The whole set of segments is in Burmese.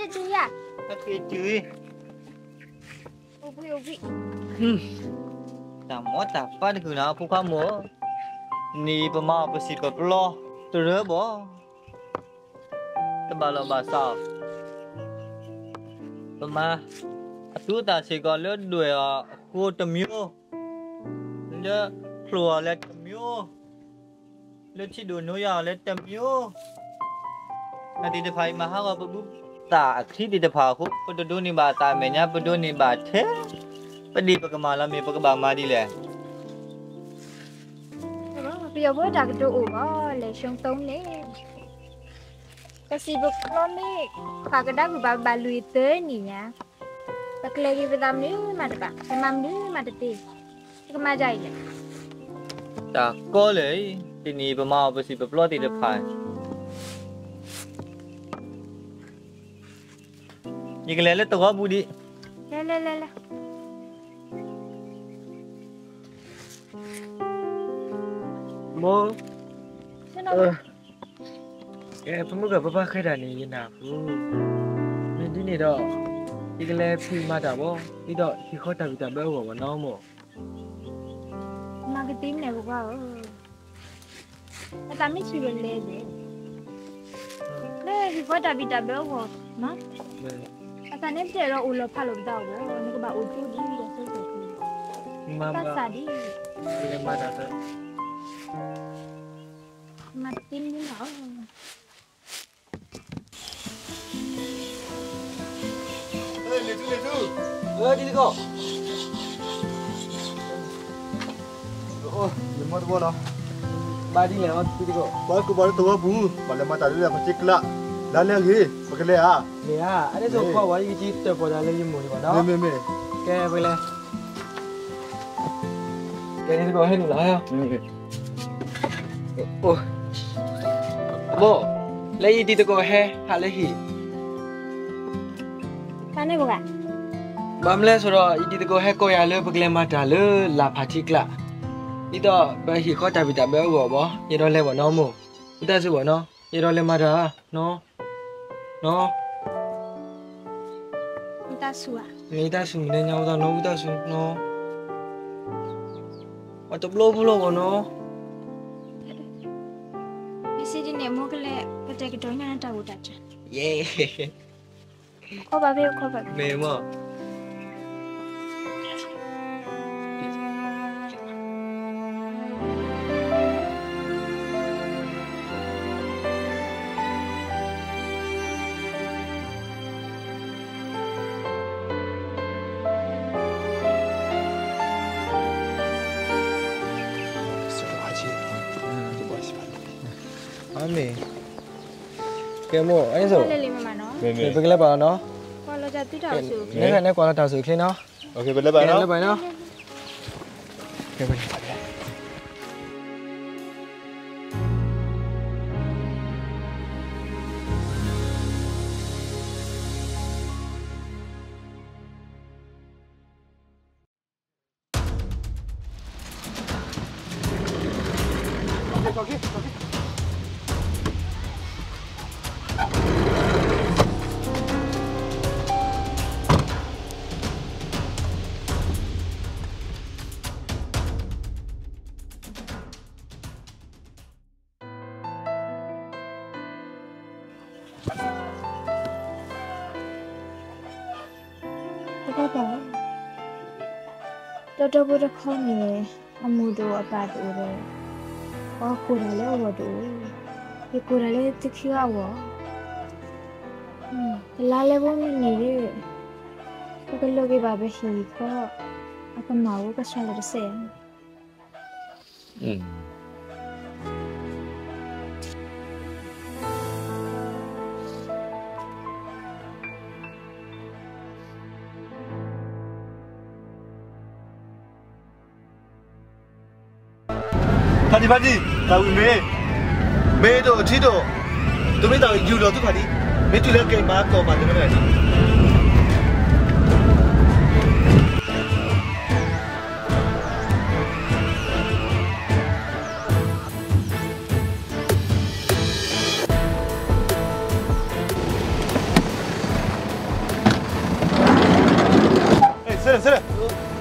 这猪呀？那可以追。我不。打么打发的可能不看么？你不嘛不是不咯？这热不？这把老把少。不嘛，都打这个了对啊，我的苗，了ครัว了的苗，了ที่ดูน้อยา了的苗。那地的牌嘛哈个不打ที่地的牌库不都ดูนี่บาตาเมีย不ดูนี่บาเทปดีปกมาละมีปกบามาดีแหละเปียบ่ดักดูบ่เลยช่วงตรงนี้ก็สิบ่คลอนนี่ปากกระดักบาลุยเตนี่นะปากเลยไปตามนี้มาตะปะไปมัมนี้มาตะตีก็มาใจเลยตาก็เลยทีนี้ประมาณบ่สิบ่ปลอดติดพายนี่ก็เลยตัวบูดิเล่โมแกพมุกับป้าแค่ด่านี่ยินนะฟูนี่ที่นี่ดอกอีกแล้วพี่มาด่าบ่นี่ดอกที่เขาตาบิตาเบ้อบ่น้องโมมาก็ติ้มเนี่ยบ่ว่าแต่ไม่ชิวเลยเลยที่เขาตาบิตาเบ้อบ่เนาะแต่เนี่ยเจอเราอุลพาลบดาวบ่นี่ก็บ่อุจุดีเลยสุดๆมาซาดิเลยมาด่าเด้อมาติ้มนี่เหรอလေဒီကောဒီမတ်ဘောလားဘာဒီလဲမဒီကောဘာကဘာတော့ဘူးဘာလဲမတားရပါချစ်ကလာလာလေကြီးမကလေးဟာနေဟာအဲ့ဒါဆိုခေါ်ဝါကြီးကြီးတက်ပေါ်လာလေးမို့ပါနော်မေကဲပဲလေကဲဒီကောဟဲ့လို့လားအိုးဘောလေဒီတကောဟဲဟာလေဟီကနေဘောကဘာမလဲဆိုတော့ဒီတကောဟဲကိုရလေပကလမတာလေလာဖာတိကလာဒီတော့ဘယ်ဟီခေါ်တာဘီတာဘဲဘောရတော့လဲဘောနော်မို့ဥဒဆုဘောနော်ရတော့လဲမတာနော်ဥဒဆုอ่ะနေတာဆုနေညောတော့နော်ဥဒဆုနော်မတဘလို့ဘောနော်ဒီစီဒီနေမိုကလေကတဲ့ကတော့ညာတာဝတ်တာယေခေါ်ပါဘေးခေါ်ပါမေမမေကဲမို့အဲ့ဆိုလေးလေးမမနော်ဘယ်ကလေးပါနော်ခေါ်လို့ကြတိတော်စုနေနဲ့ကွာတာဆိုခင်းနော်โอเคပဲလက်ပါနော်လက်ပါနော်ကဲပဲတော်ဘုရခေါနေအမှုတို့အပါတို့ရဲအော်ကိုရလဲဝတို့ဒီကိုရလဲတခိဝလာလဲဘုံနေရဘယ်လိုကဘာပဲရှိခေါ်အကမောကဆလာရစေဖာဒီတာဝီမေတို့အထီးတို့သူမိတော်ယူတော်သူဖာဒီမေတူလည်းကဲမာကောမှာတယ်မလား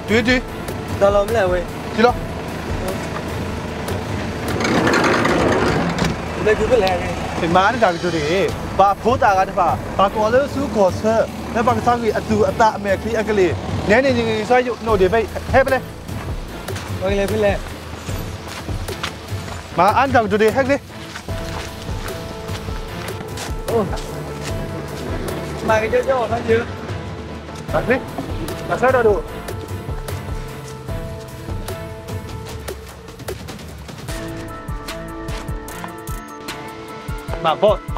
对对，到了我们来喂，去了。那就不来了。妈的，这个就是把葡萄干的吧，把过了苏果车，那把个啥个大没可以个哩，年年你说有弄的呗，还不嘞？我来不来？妈按这个就是还哩。哦，买个叫我上去。啊嘞，那啥的都。妈，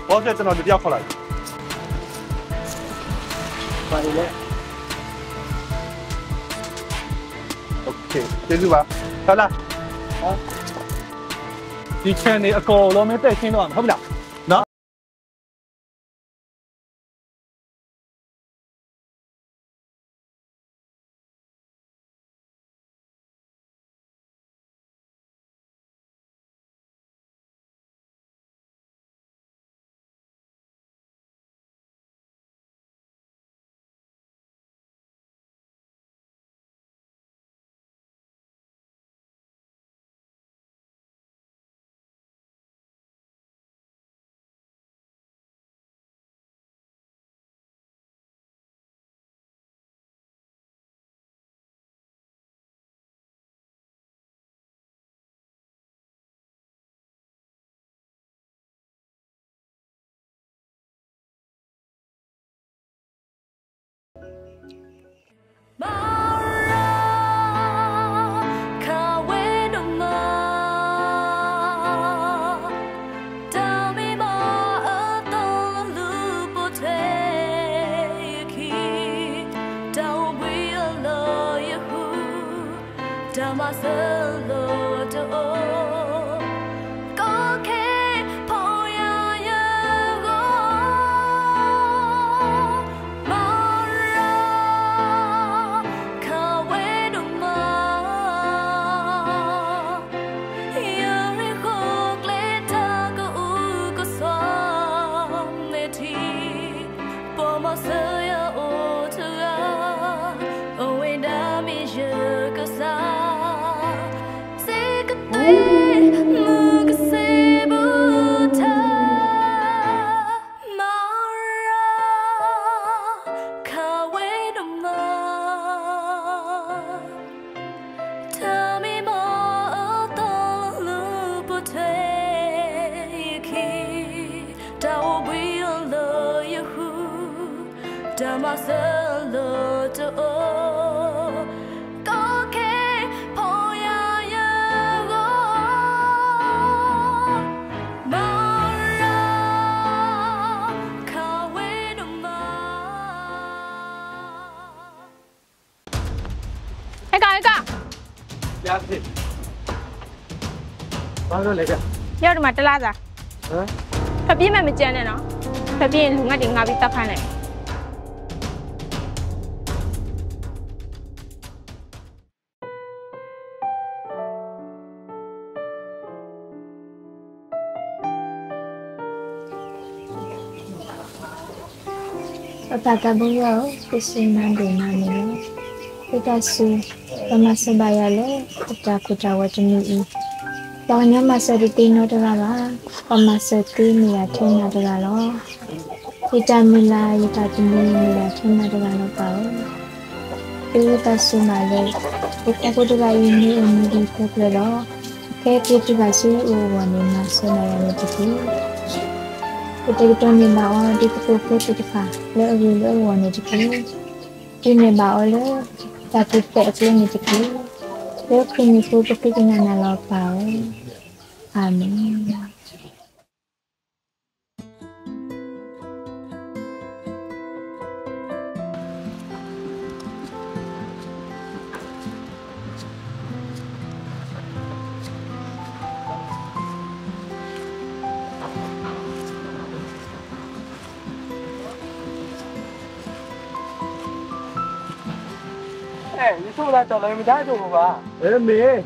我在这弄就比较好了。买了。OK，结束吧。好了。好。以前那个老没带新的，好不了。那。ဘာလို့လဲကြ။ရောက်ဒီမှာတလားစား။ဟမ်။ဖပြေးမှမကြမ်းနဲ့နော်။ဖပြေးလူငတ်တွေငါပြီးတက်ခိုင်းလိုက်။爸爸不要，不是难过难呢。这个是妈妈是白呀嘞，我找我这么一。当年妈说的听到的啦，妈妈说的你也听到的啦，一家米啦，一家子米也听到的啦吧。这个是嘛嘞，我这个一年的不可了，开始这个是我呢妈说那样的东西。这个东西嘛，我这个不这个法，了我呢这个，这呢嘛了，但是这个呢这个，了可以说这个呢那老包。阿门。哎，你说来找了没带走吧？没。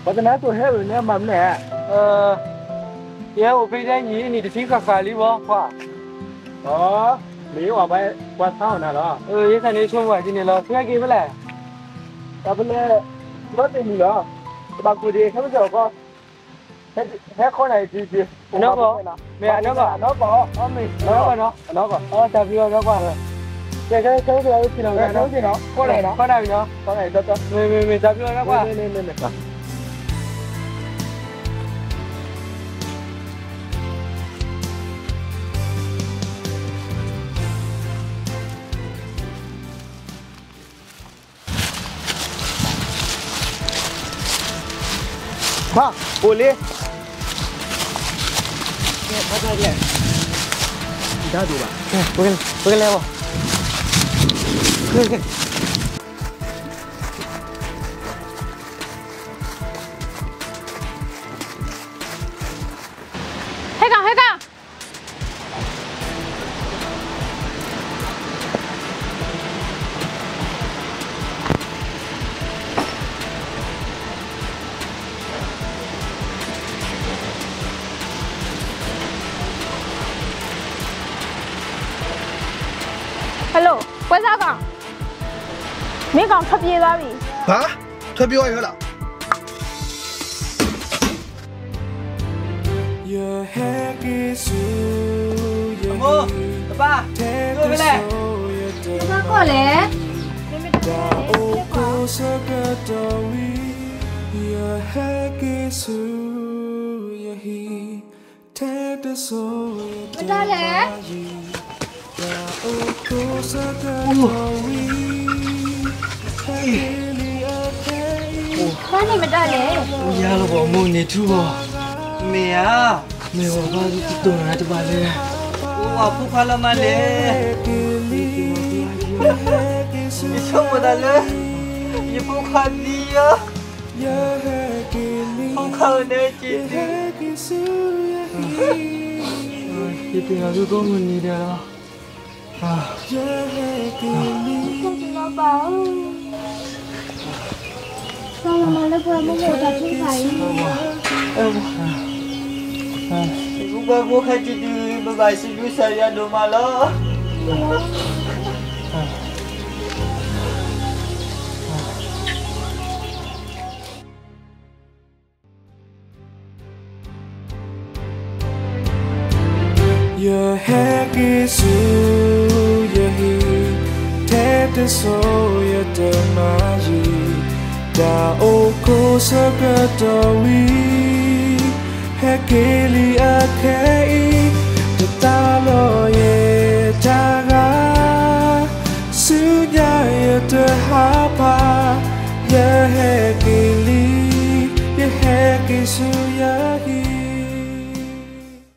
我在那做海味呢，妈没来。也我非得你的心看看里不花。哦，没有啊，我操那了。也看你说我今天了，虽然给不来。ဒါပဲလေမတ်တင်ဘူးလားဘာကိုဒီခမကြောက်ကောဟဲခေါ်နေကြည့်ကြည့်နော်ကောမေနော်ကောအမေနော်ကောအော်တပြီးတော့ကွာကျဲကျဲကျဲကျဲပြင်တော့နော်ကျင်တော့ခေါ်နေနော်ခေါ်နေပြီနော်ခေါ်နေတော့မေတပြီးတော့ကွာမေဟာကိုလေးဘာသာလဲဒါတူပါဘယ်လဲဘောဟဲ့ကောင်ဟယ်လိုပွဲစားကောင်မင်းကောင်ထွက်ပြေးသွားပြီ ဟာထွက်ပြောရလား အမိုးအပါတို့ပဲလေ ဘာကောလဲမတလဲဘာနေမတလဲ ဟိုရလို့ပေါ့မို့နေထူပေါ့မေယာမေဘာဘာဒီတော့နာတပါလေဟိုအဖူခါလမလေဒီဆုံးမတလေဒီဖူခါဒီယာဖူခါနေချင်ဒီတင်ရတော့မနေတယ်လားဟာဆောင်းမလည်းဘယ်မှာမတာထိခိုင်း Ibu baru kerja di berbahasa saya do malah. Your hair is so your hair, take the soul your damage. Da o ko sakata we. Hekeli akai, the talo ye.